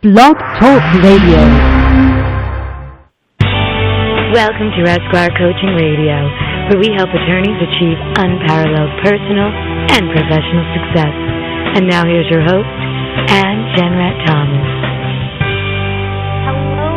Blog Talk Radio. Welcome to Esquire Coaching Radio, where we help attorneys achieve unparalleled personal and professional success. And now here's your host, Ann Jenrette Thomas.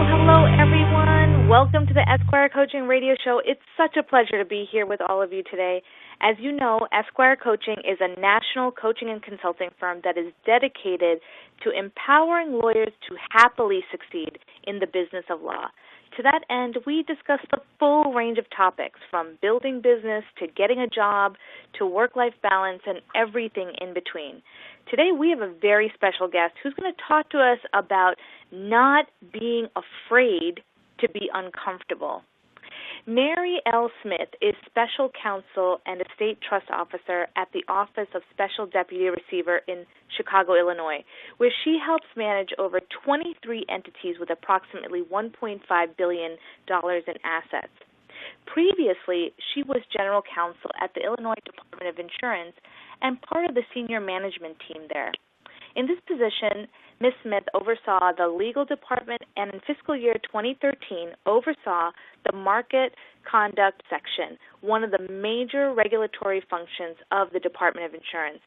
Hello, everyone. Welcome to the Esquire Coaching Radio Show. It's such a pleasure to be here with all of you today. As you know, Esquire Coaching is a national coaching and consulting firm that is dedicated to empowering lawyers to happily succeed in the business of law. To that end, we discuss the full range of topics, from building business to getting a job to work-life balance and everything in between. Today, we have a very special guest who's going to talk to us about not being afraid to be uncomfortable. Mary L. Smith is Special Counsel and Estate Trust Officer at the Office of Special Deputy Receiver in Chicago, Illinois, where she helps manage over 23 entities with approximately $1.5 billion in assets. Previously, she was General Counsel at the Illinois Department of Insurance and part of the senior management team there. In this position, Ms. Smith oversaw the legal department and in fiscal year 2013 oversaw the market conduct section, one of the major regulatory functions of the Department of Insurance.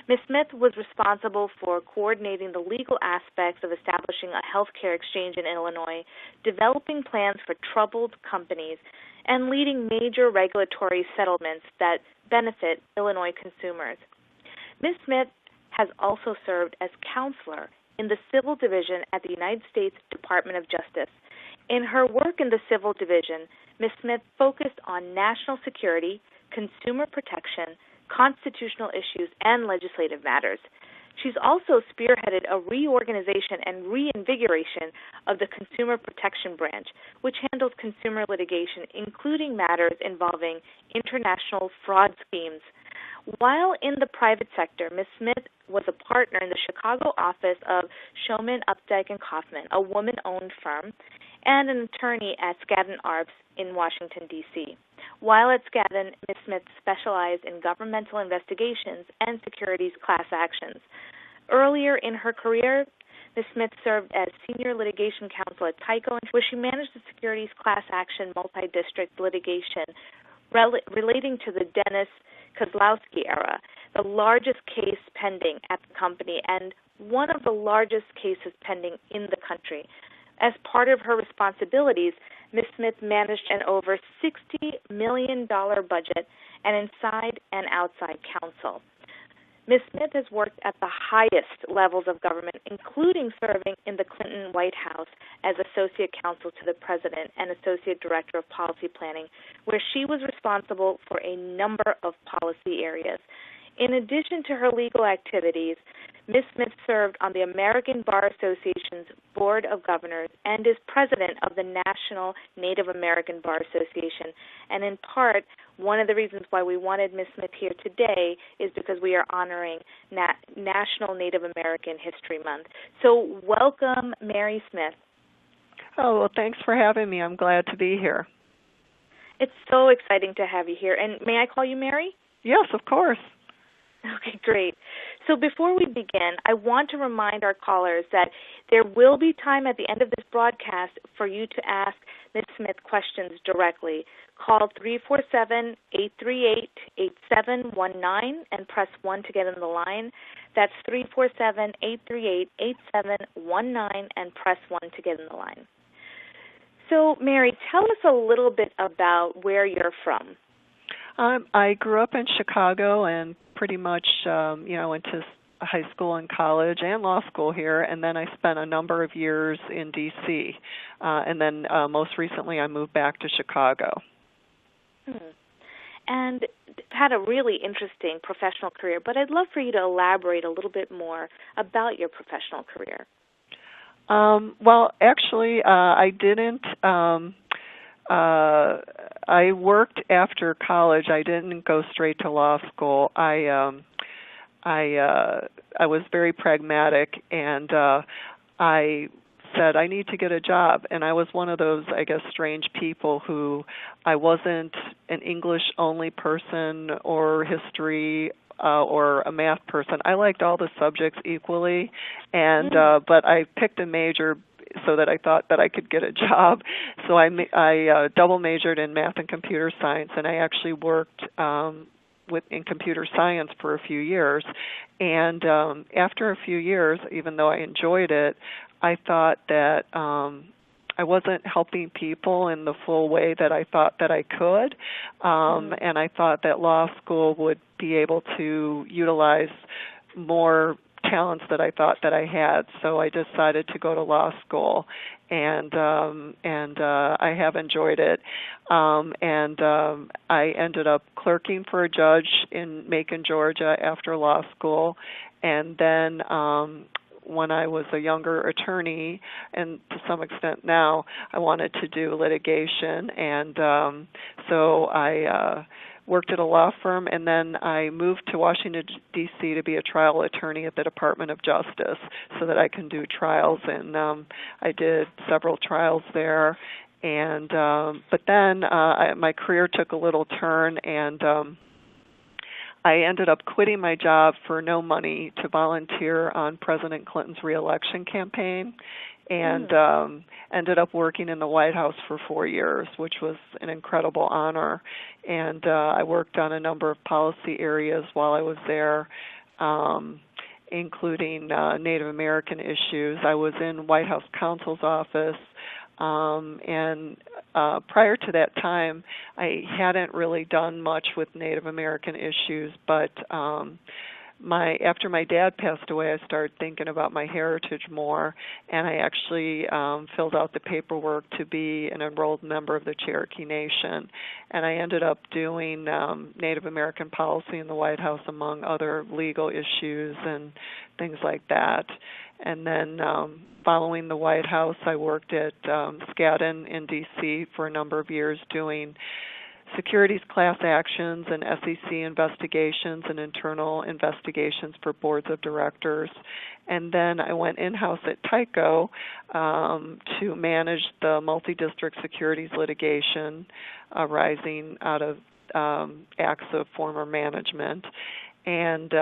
Ms. Smith was responsible for coordinating the legal aspects of establishing a healthcare exchange in Illinois, developing plans for troubled companies, and leading major regulatory settlements that benefit Illinois consumers. Ms. Smith has also served as counselor in the Civil Division at the United States Department of Justice. In her work in the Civil Division, Ms. Smith focused on national security, consumer protection, constitutional issues, and legislative matters. She's also spearheaded a reorganization and reinvigoration of the Consumer Protection Branch, which handles consumer litigation, including matters involving international fraud schemes. While in the private sector, Ms. Smith was a partner in the Chicago office of Showman, Updike & Kaufman, a woman-owned firm, and an attorney at Skadden Arps in Washington, D.C. While at Skadden, Ms. Smith specialized in governmental investigations and securities class actions. Earlier in her career, Ms. Smith served as senior litigation counsel at Tyco, where she managed the securities class action multi-district litigation relating to the Dennis Kozlowski era, the largest case pending at the company and one of the largest cases pending in the country. As part of her responsibilities, Ms. Smith managed an over $60 million budget and inside and outside counsel. Ms. Smith has worked at the highest levels of government, including serving in the Clinton White House as Associate Counsel to the President and Associate Director of Policy Planning, where she was responsible for a number of policy areas. In addition to her legal activities, Ms. Smith served on the American Bar Association's Board of Governors and is president of the National Native American Bar Association. And in part, one of the reasons why we wanted Ms. Smith here today is because we are honoring National Native American History Month. So welcome, Mary Smith. Oh, well, thanks for having me. I'm glad to be here. It's so exciting to have you here. And may I call you Mary? Yes, of course. Okay, great. So before we begin, I want to remind our callers that there will be time at the end of this broadcast for you to ask Ms. Smith questions directly. Call 347-838-8719 and press 1 to get in the line. That's 347-838-8719 and press 1 to get in the line. So, Mary, tell us a little bit about where you're from. I grew up in Chicago and pretty much, went to high school and college and law school here, and then I spent a number of years in D.C., and then most recently I moved back to Chicago. And had a really interesting professional career, but I'd love for you to elaborate a little bit more about your professional career. Well, actually, I didn't. I worked after college. I didn't go straight to law school. I was very pragmatic, and I said I need to get a job. And I was one of those, I guess, strange people who I wasn't an English-only person or history or a math person. I liked all the subjects equally, and but I picked a major so that I thought that I could get a job. So I double majored in math and computer science, and I actually worked in computer science for a few years. And after a few years, even though I enjoyed it, I thought that I wasn't helping people in the full way that I thought that I could. And I thought that law school would be able to utilize more talents that I thought that I had. So I decided to go to law school, and I have enjoyed it. I ended up clerking for a judge in Macon, Georgia after law school, and then when I was a younger attorney, and to some extent now, I wanted to do litigation, and so I worked at a law firm, and then I moved to Washington, D.C. to be a trial attorney at the Department of Justice so that I can do trials, and I did several trials there. And but then my career took a little turn, and I ended up quitting my job for no money to volunteer on President Clinton's reelection campaign, and ended up working in the White House for 4 years, which was an incredible honor. And I worked on a number of policy areas while I was there, including Native American issues. I was in White House Counsel's office, and prior to that time, I hadn't really done much with Native American issues, but after my dad passed away, I started thinking about my heritage more, and I actually filled out the paperwork to be an enrolled member of the Cherokee Nation, and I ended up doing Native American policy in the White House, among other legal issues and things like that. And then following the White House, I worked at Skadden in D.C. for a number of years doing securities class actions and SEC investigations and internal investigations for boards of directors. And then I went in-house at Tyco to manage the multi-district securities litigation arising out of acts of former management. And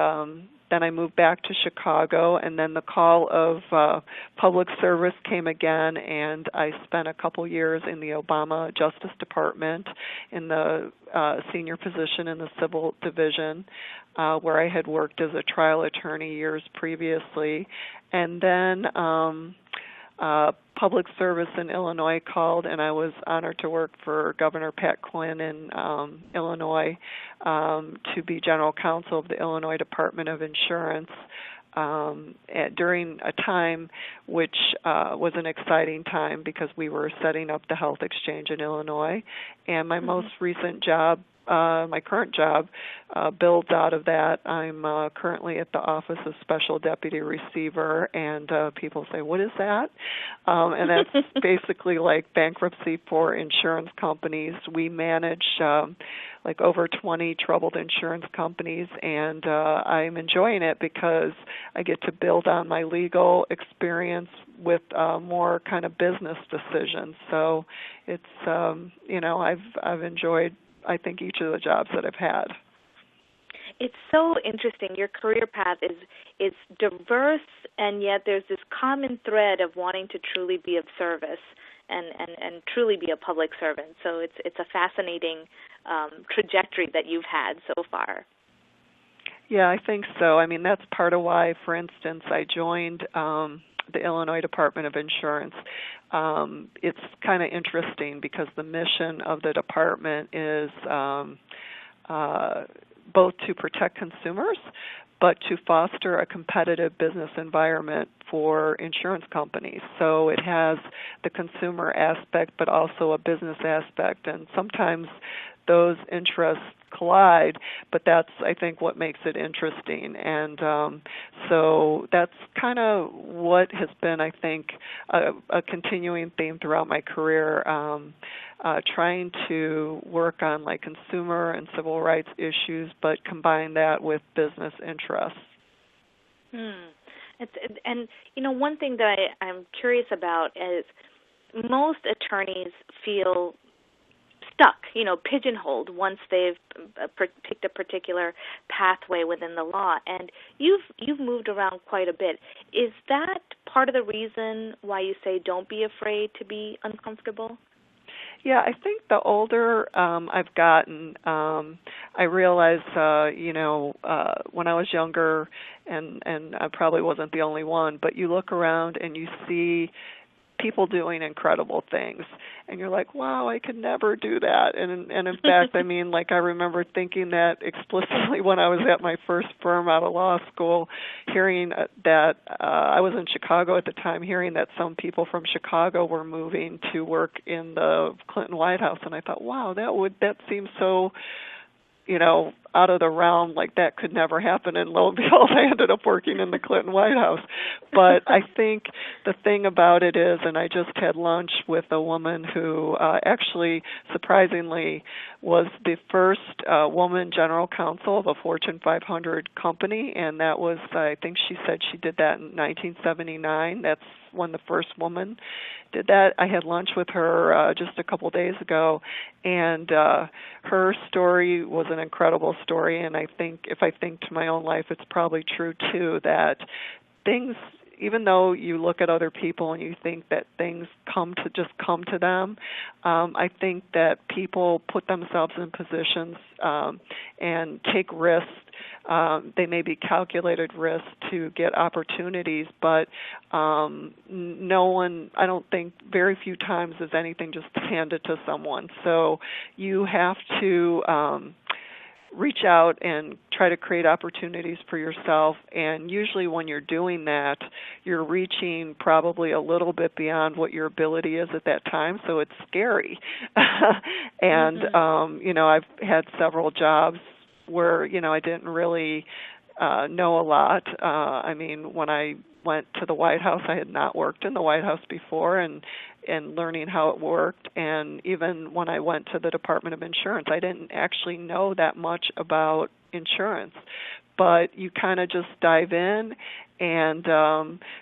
then I moved back to Chicago, and then the call of public service came again, and I spent a couple years in the Obama Justice Department in the senior position in the civil division, where I had worked as a trial attorney years previously. And then public service in Illinois called, and I was honored to work for Governor Pat Quinn in Illinois to be General Counsel of the Illinois Department of Insurance during a time which was an exciting time because we were setting up the health exchange in Illinois. And my most recent job, my current job, builds out of that. I'm currently at the Office of Special Deputy Receiver, and people say, what is that? And that's basically like bankruptcy for insurance companies. We manage like over 20 troubled insurance companies, and I'm enjoying it because I get to build on my legal experience with more kind of business decisions. So it's, I've enjoyed, I think, each of the jobs that I've had. It's so interesting. Your career path is diverse, and yet there's this common thread of wanting to truly be of service and truly be a public servant. So it's a fascinating trajectory that you've had so far. Yeah, I think so. I mean, that's part of why, for instance, I joined the Illinois Department of Insurance. It's kind of interesting because the mission of the department is both to protect consumers, but to foster a competitive business environment for insurance companies. So it has the consumer aspect, but also a business aspect, and sometimes those interests collide, but that's, I think, what makes it interesting. And so that's kind of what has been, I think, a continuing theme throughout my career, trying to work on like consumer and civil rights issues, but combine that with business interests. And one thing that I'm curious about is most attorneys feel stuck, pigeonholed once they've picked a particular pathway within the law. And you've moved around quite a bit. Is that part of the reason why you say don't be afraid to be uncomfortable? Yeah, I think the older I've gotten, I realize, when I was younger, and I probably wasn't the only one, but you look around and you see people doing incredible things, and you're like, wow, I could never do that. And in fact, I mean, like, I remember thinking that explicitly when I was at my first firm out of law school, hearing that I was in Chicago at the time, hearing that some people from Chicago were moving to work in the Clinton White House, and I thought, wow, that seems so, out of the realm, like that could never happen. And lo and behold, I ended up working in the Clinton White House. But I think the thing about it is, and I just had lunch with a woman who actually, surprisingly, was the first woman general counsel of a Fortune 500 company, and that was, I think she said she did that in 1979. That's when the first woman did that. I had lunch with her just a couple days ago, and her story was an incredible story, and I think if I think to my own life, it's probably true too, that things, even though you look at other people and you think that things come to them, I think that people put themselves in positions and take risks. They may be calculated risks to get opportunities, but no one, I don't think, very few times is anything just handed to someone. So you have to reach out and try to create opportunities for yourself, and usually when you're doing that, you're reaching probably a little bit beyond what your ability is at that time, so it's scary. And, I've had several jobs where, I didn't really know a lot. I mean, when I went to the White House, I had not worked in the White House before, and learning how it worked. And even when I went to the Department of Insurance, I didn't actually know that much about insurance. But you kind of just dive in and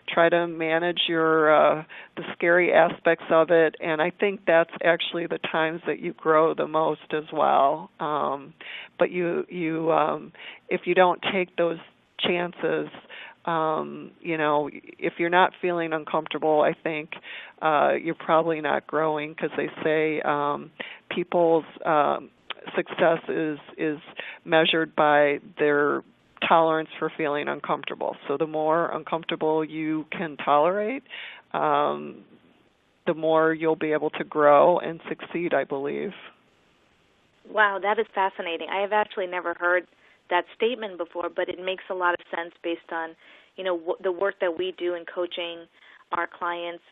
try to manage the scary aspects of it. And I think that's actually the times that you grow the most as well. But you if you don't take those chances, if you're not feeling uncomfortable, I think you're probably not growing, because they say people's success is measured by their tolerance for feeling uncomfortable. So the more uncomfortable you can tolerate, the more you'll be able to grow and succeed, I believe. Wow, that is fascinating. I have actually never heard that statement before, but it makes a lot of sense based on, the work that we do in coaching our clients.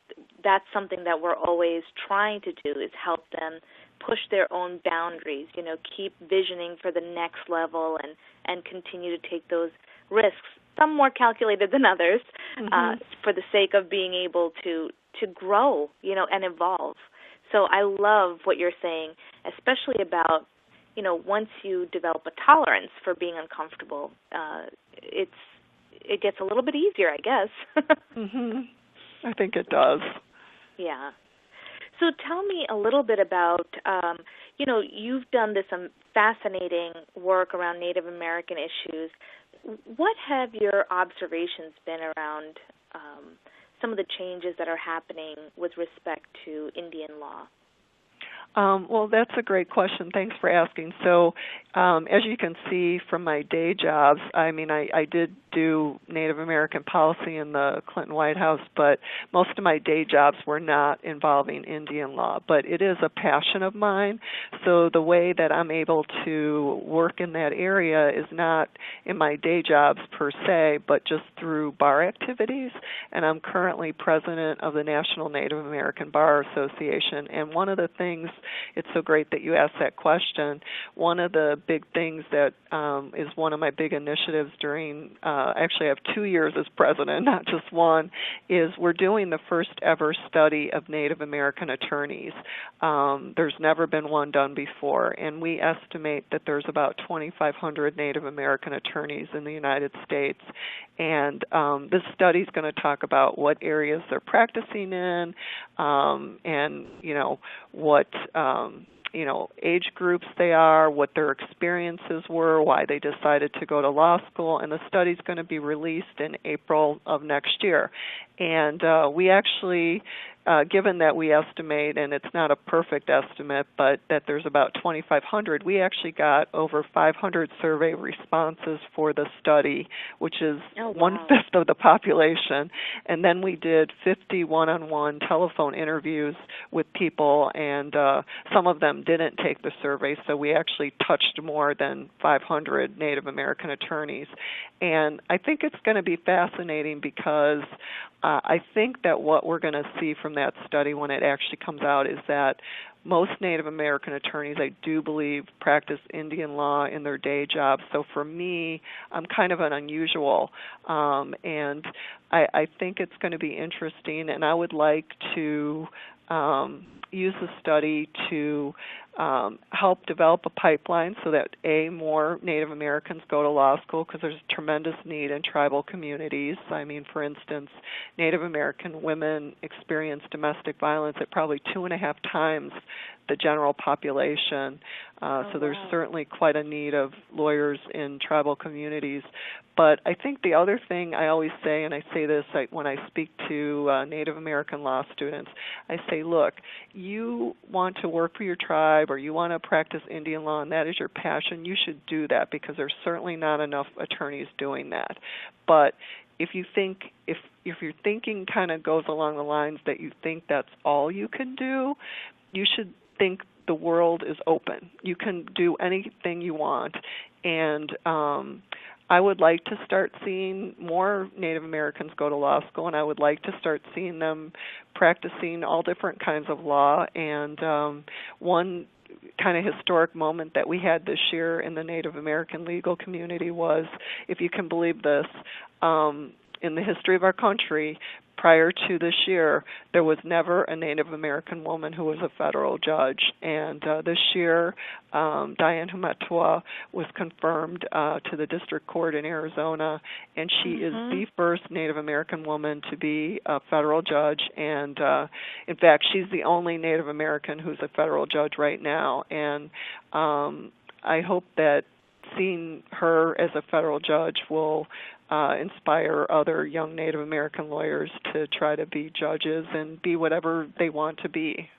That's something that we're always trying to do, is help them push their own boundaries, keep visioning for the next level and continue to take those risks, some more calculated than others, for the sake of being able to grow, and evolve. So I love what you're saying, especially about, once you develop a tolerance for being uncomfortable, it gets a little bit easier, I guess. I think it does. Yeah. So tell me a little bit about, you've done this fascinating work around Native American issues. What have your observations been around some of the changes that are happening with respect to Indian law? Well, that's a great question. Thanks for asking. So, as you can see from my day jobs, I mean, I did do Native American policy in the Clinton White House, but most of my day jobs were not involving Indian law. But it is a passion of mine, so the way that I'm able to work in that area is not in my day jobs per se, but just through bar activities. And I'm currently president of the National Native American Bar Association. And one of the things, it's so great that you asked that question, one of the big things that is one of my big initiatives during actually I have 2 years as president, not just one, is we're doing the first ever study of Native American attorneys. There's never been one done before, and we estimate that there's about 2,500 Native American attorneys in the United States. And this study is going to talk about what areas they're practicing in, and what age groups they are, what their experiences were, why they decided to go to law school, and the study's going to be released in April of next year. And we actually, given that we estimate, and it's not a perfect estimate, but that there's about 2,500, we actually got over 500 survey responses for the study, which is one-fifth of the population. And then we did 50 one-on-one telephone interviews with people, and some of them didn't take the survey, so we actually touched more than 500 Native American attorneys. And I think it's going to be fascinating because I think that what we're going to see from that study when it actually comes out is that most Native American attorneys, I do believe, practice Indian law in their day jobs. So for me, I'm kind of an unusual, and I think it's going to be interesting, and I would like to use the study to help develop a pipeline so that, more Native Americans go to law school, because there's a tremendous need in tribal communities. I mean, for instance, Native American women experience domestic violence at probably 2.5 times the general population. So there's certainly quite a need of lawyers in tribal communities. But I think the other thing I always say, and I say this when I speak to Native American law students, I say, look, you want to work for your tribe or you want to practice Indian law and that is your passion, you should do that, because there's certainly not enough attorneys doing that. But if you think, if your thinking kind of goes along the lines that you think that's all you can do, you should think the world is open. You can do anything you want. And I would like to start seeing more Native Americans go to law school, and I would like to start seeing them practicing all different kinds of law. And one kind of historic moment that we had this year in the Native American legal community was, if you can believe this, in the history of our country, prior to this year, there was never a Native American woman who was a federal judge. And this year, Diane Humetua was confirmed to the district court in Arizona, and she is the first Native American woman to be a federal judge. And, in fact, she's the only Native American who's a federal judge right now. And I hope that seeing her as a federal judge will inspire other young Native American lawyers to try to be judges and be whatever they want to be.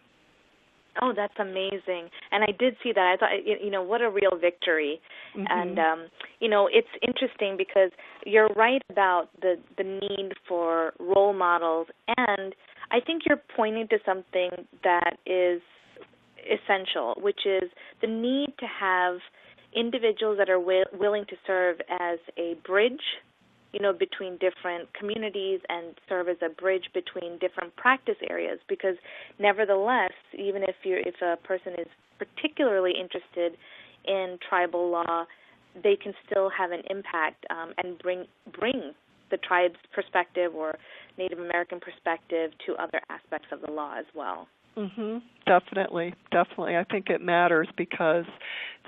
Oh, that's amazing. And I did see that. I thought, what a real victory. And, it's interesting because you're right about the need for role models. And I think you're pointing to something that is essential, which is the need to have individuals that are willing to serve as a bridge, between different communities and serve as a bridge between different practice areas. Because nevertheless, even if a person is particularly interested in tribal law, they can still have an impact and bring the tribe's perspective or Native American perspective to other aspects of the law as well. Definitely. I think it matters because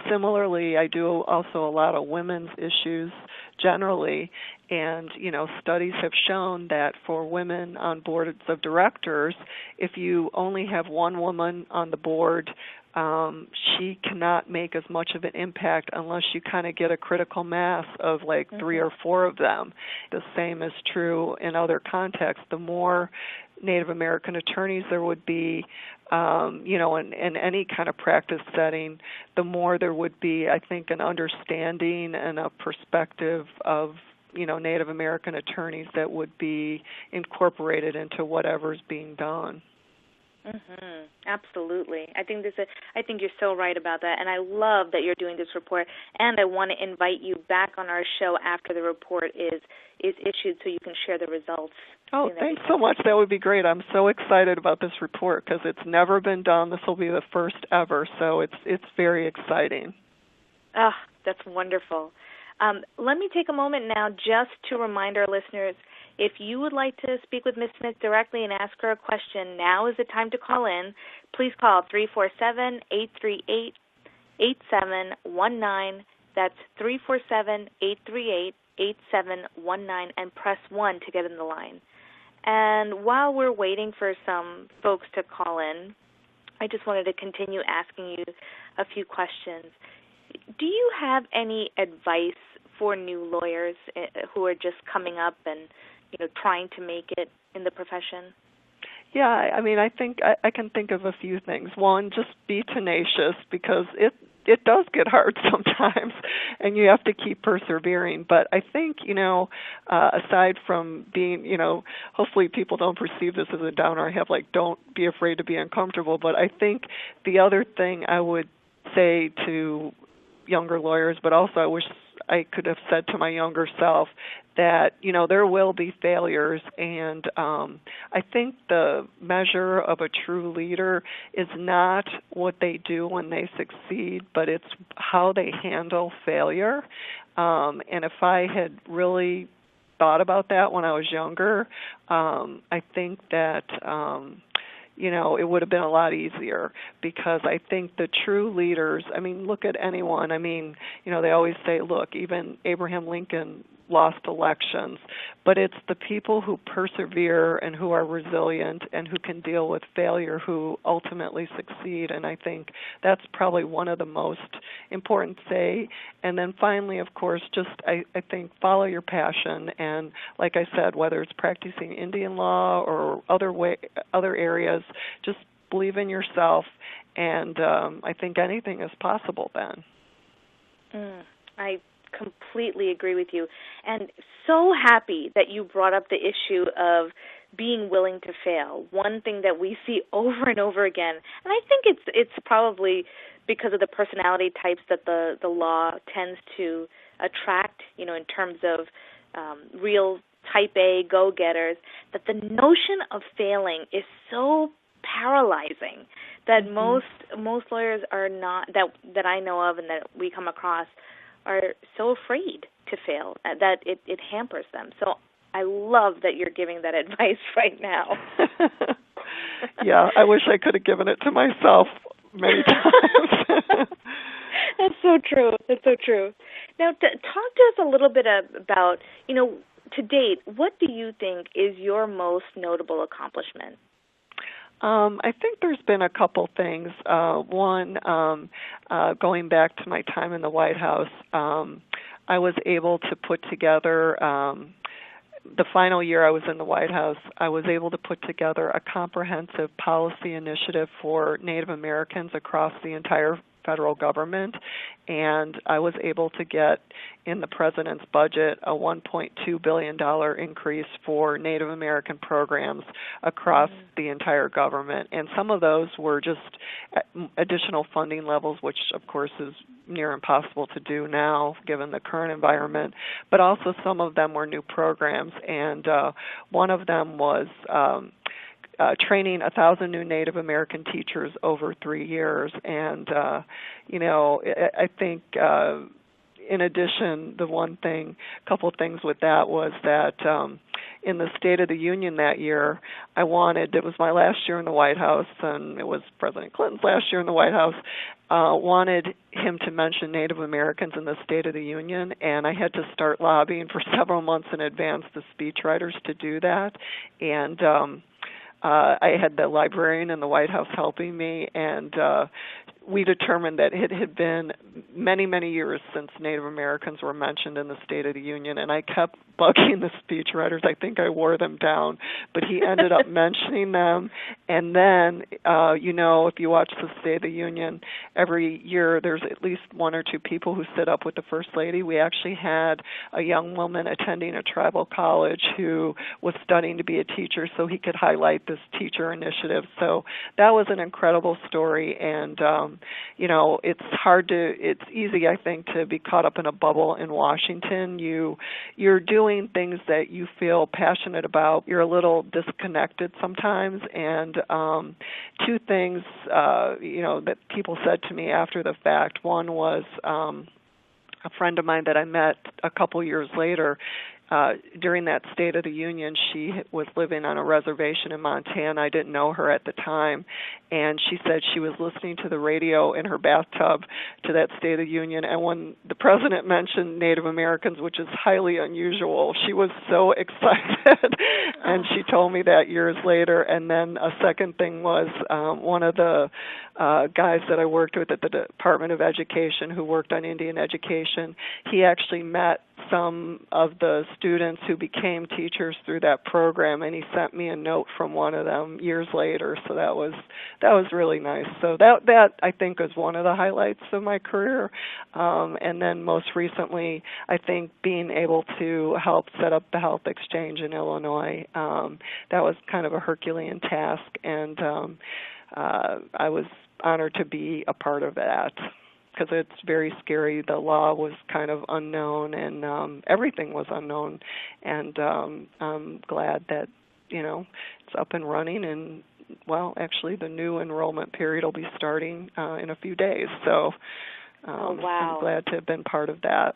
similarly, I do also a lot of women's issues generally, and, studies have shown that for women on boards of directors, if you only have one woman on the board, she cannot make as much of an impact unless you kind of get a critical mass of like 3 or 4 of them. The same is true in other contexts. The more Native American attorneys there would be, in any kind of practice setting, the more there would be, I think, an understanding and a perspective of, Native American attorneys that would be incorporated into whatever's being done. Absolutely. I think you're so right about that, and I love that you're doing this report. And I want to invite you back on our show after the report is issued, so you can share the results. Oh, thanks so much. That would be great. I'm so excited about this report because it's never been done. This will be the first ever, so it's very exciting. Ah, that's wonderful. Let me take a moment now just to remind our listeners, if you would like to speak with Ms. Smith directly and ask her a question, now is the time to call in. Please call 347-838-8719. That's 347-838-8719, and press 1 to get in the line. And while we're waiting for some folks to call in, I just wanted to continue asking you a few questions. Do you have any advice for new lawyers who are just coming up and, trying to make it in the profession? Yeah, I mean, I think I can think of a few things. One, just be tenacious, because it does get hard sometimes, and you have to keep persevering. But I think, aside from being, hopefully people don't perceive this as a downer. I have don't be afraid to be uncomfortable. But I think the other thing I would say to younger lawyers, but also I wish I could have said to my younger self, that there will be failures, and I think the measure of a true leader is not what they do when they succeed, but it's how they handle failure. And if I had really thought about that when I was younger, I think that it would have been a lot easier, because I think the true leaders, look at anyone. They always say, look, even Abraham Lincoln lost elections, but it's the people who persevere and who are resilient and who can deal with failure who ultimately succeed. And I think that's probably one of the most important to say. And then finally, of course, just I think follow your passion. And like I said, whether it's practicing Indian law or other areas, just believe in yourself. And I think anything is possible then. I completely agree with you, and so happy that you brought up the issue of being willing to fail. One thing that we see over and over again, and I think it's probably because of the personality types that the law tends to attract, in terms of real type A go-getters, that the notion of failing is so paralyzing that most lawyers are not, that I know of and that we come across, are so afraid to fail that it hampers them. So I love that you're giving that advice right now. Yeah, I wish I could have given it to myself many times. That's so true. That's so true. Now, talk to us a little bit about, to date, what do you think is your most notable accomplishment? I think there's been a couple things. One, going back to my time in the White House, I was able to put together, the final year I was in the White House, I was able to put together a comprehensive policy initiative for Native Americans across the entire federal government, and I was able to get in the president's budget a $1.2 billion increase for Native American programs across the entire government. And some of those were just additional funding levels, which of course is near impossible to do now given the current environment, but also some of them were new programs. And one of them was training 1,000 new Native American teachers over 3 years. And, I think in addition, couple of things with that was that in the State of the Union that year, it was my last year in the White House, and it was President Clinton's last year in the White House, wanted him to mention Native Americans in the State of the Union, and I had to start lobbying for several months in advance the speechwriters to do that. And I had the librarian in the White House helping me, and we determined that it had been many, many years since Native Americans were mentioned in the State of the Union, and I kept bugging the speechwriters. I think I wore them down, but he ended up mentioning them. And then, if you watch the State of the Union, every year there's at least one or two people who sit up with the First Lady. We actually had a young woman attending a tribal college who was studying to be a teacher, so he could highlight this teacher initiative. So that was an incredible story, and it's easy, I think, to be caught up in a bubble in Washington. You're doing things that you feel passionate about. You're a little disconnected sometimes. And two things, that people said to me after the fact. One was a friend of mine that I met a couple years later. during that State of the Union, she was living on a reservation in Montana. I didn't know her at the time, and she said she was listening to the radio in her bathtub to that State of the Union, and when the president mentioned Native Americans, which is highly unusual, she was so excited, and she told me that years later. And then a second thing was one of the guys that I worked with at the Department of Education who worked on Indian education, he actually met some of the students who became teachers through that program, and he sent me a note from one of them years later. So that was really nice. So that I think was one of the highlights of my career. And then most recently, I think being able to help set up the health exchange in Illinois, that was kind of a Herculean task, and I was honored to be a part of that, because it's very scary. The law was kind of unknown, and everything was unknown. And I'm glad that, it's up and running. And, well, actually the new enrollment period will be starting in a few days. So wow. I'm glad to have been part of that.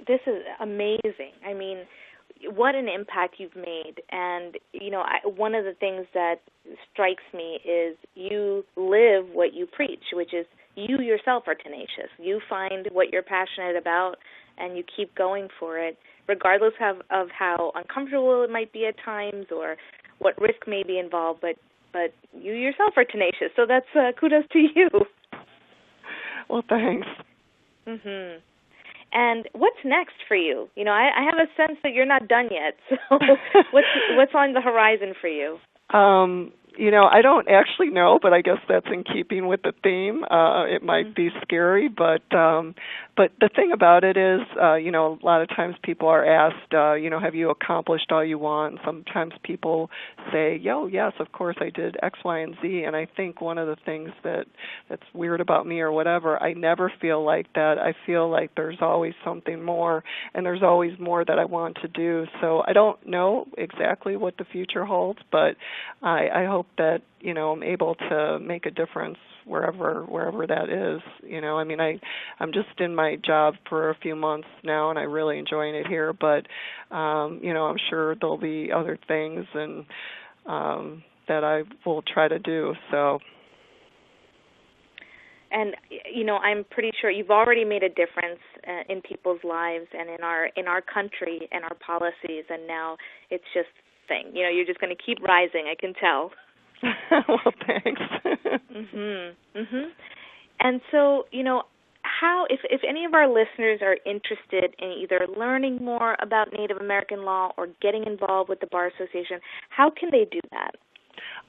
This is amazing. I mean, what an impact you've made. And, one of the things that strikes me is you live what you preach, which is you yourself are tenacious. You find what you're passionate about, and you keep going for it, regardless of how uncomfortable it might be at times or what risk may be involved. But you yourself are tenacious, so that's kudos to you. Well, thanks. Mhm. And what's next for you? I have a sense that you're not done yet. So what's on the horizon for you? I don't actually know, but I guess that's in keeping with the theme. It might be scary, but the thing about it is, a lot of times people are asked, have you accomplished all you want? And sometimes people say, yes, of course I did X, Y, and Z. And I think one of the things that's weird about me or whatever, I never feel like that. I feel like there's always something more, and there's always more that I want to do. So I don't know exactly what the future holds, but I hope that I'm able to make a difference wherever that is. I'm just in my job for a few months now, and I'm really enjoying it here. But I'm sure there'll be other things and that I will try to do. So. And I'm pretty sure you've already made a difference in people's lives and in our country and our policies. And now it's just thing. You're just going to keep rising. I can tell. Well, thanks. And so, how, if any of our listeners are interested in either learning more about Native American law or getting involved with the Bar Association, how can they do that?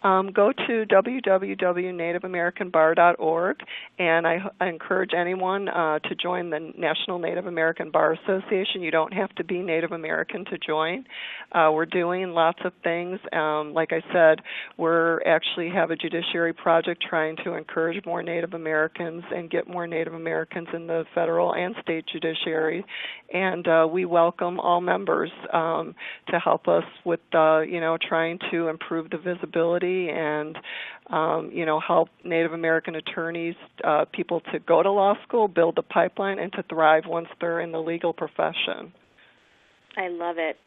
Go to www.nativeamericanbar.org, and I encourage anyone to join the National Native American Bar Association. You don't have to be Native American to join. We're doing lots of things. Like I said, we're actually have a judiciary project trying to encourage more Native Americans and get more Native Americans in the federal and state judiciary. And we welcome all members to help us with, trying to improve the visibility and, help Native American attorneys, people to go to law school, build the pipeline, and to thrive once they're in the legal profession. I love it.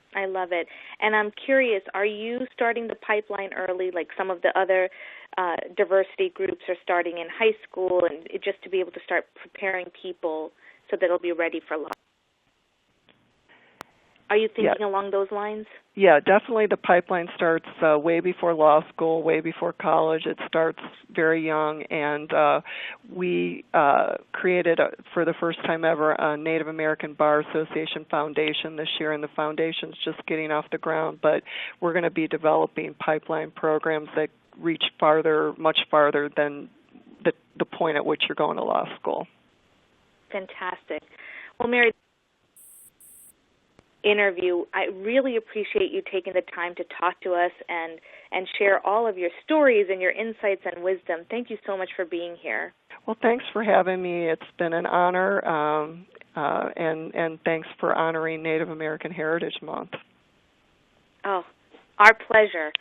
And I'm curious, are you starting the pipeline early, like some of the other diversity groups are starting in high school, and just to be able to start preparing people so that they'll be ready for law? Are you thinking along those lines? Yeah, definitely the pipeline starts way before law school, way before college. It starts very young, and we created, for the first time ever, a Native American Bar Association Foundation this year, and the foundation's just getting off the ground, but we're going to be developing pipeline programs that reach much farther than the point at which you're going to law school. Fantastic. Well, Mary, interview. I really appreciate you taking the time to talk to us and share all of your stories and your insights and wisdom. Thank you so much for being here. Well, thanks for having me. It's been an honor, and thanks for honoring Native American Heritage Month. Oh, our pleasure.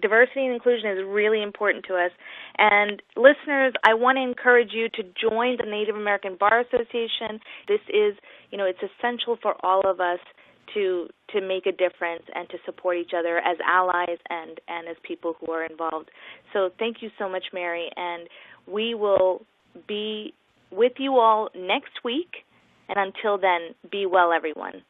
Diversity and inclusion is really important to us. And listeners, I want to encourage you to join the Native American Bar Association. This is, it's essential for all of us to make a difference and to support each other as allies and as people who are involved. So thank you so much, Mary, and we will be with you all next week. And until then, be well, everyone.